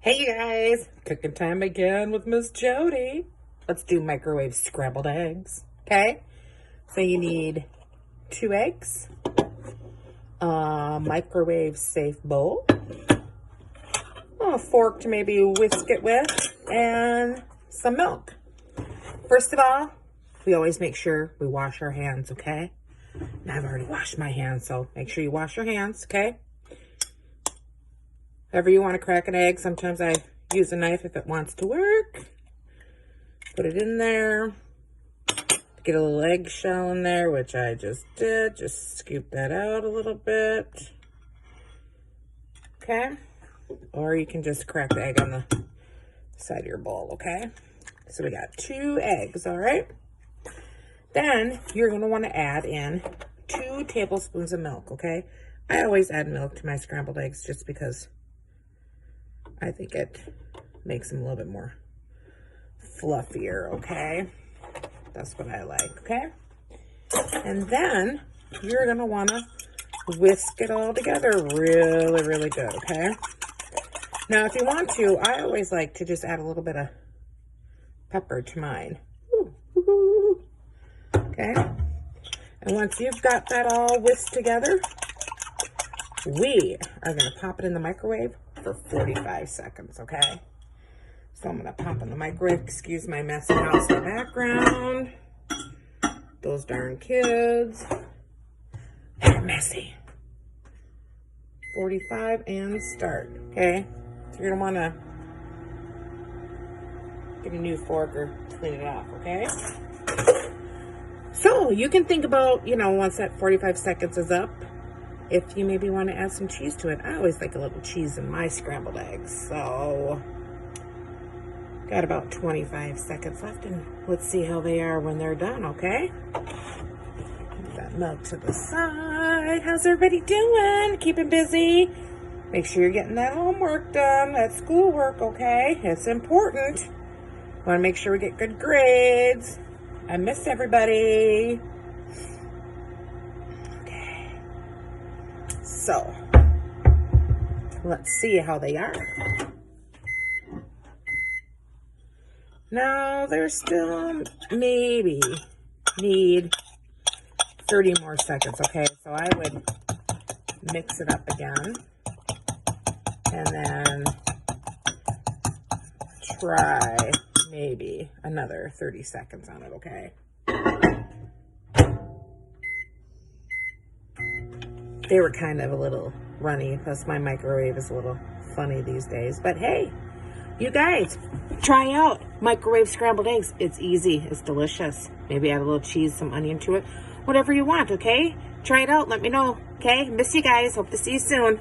Hey you guys, cooking time again with Miss Jodi. Let's do microwave scrambled eggs, okay? So you need 2 eggs, a microwave safe bowl, a fork to maybe whisk it with, and some milk. First of all, we always make sure we wash our hands, okay? And I've already washed my hands, so make sure you wash your hands, okay? However you want to crack an egg, sometimes I use a knife if it wants to work. Put it in there. Get a little eggshell in there, which I just did. Just scoop that out a little bit. Okay? Or you can just crack the egg on the side of your bowl, okay? So we got 2 eggs, all right? Then you're going to want to add in 2 tablespoons of milk, okay? I always add milk to my scrambled eggs just because I think it makes them a little bit more fluffier, okay? That's what I like, okay? And then you're gonna wanna whisk it all together really, really good, okay? Now, if you want to, I always like to just add a little bit of pepper to mine. Ooh. Okay? And once you've got that all whisked together, we are gonna pop it in the microwave for 45 seconds, okay? So I'm gonna pop in the microwave. Excuse my messy house in the background. Those darn kids. They're messy. 45 and start, okay? So you're gonna wanna get a new fork or clean it off, okay? So you can think about, once that 45 seconds is up, if you maybe want to add some cheese to it. I always like a little cheese in my scrambled eggs. So, got about 25 seconds left, and let's see how they are when they're done, okay? Put that milk to the side. How's everybody doing? Keeping busy? Make sure you're getting that homework done, that schoolwork, okay? It's important. Want to make sure we get good grades. I miss everybody. So, let's see how they are. Now, they're still maybe need 30 more seconds, okay? So I would mix it up again and then try maybe another 30 seconds on it, okay? They were kind of a little runny, plus my microwave is a little funny these days. But hey, you guys, try out microwave scrambled eggs. It's easy, it's delicious. Maybe add a little cheese, some onion to it, whatever you want, okay? Try it out, let me know, okay? Miss you guys, hope to see you soon.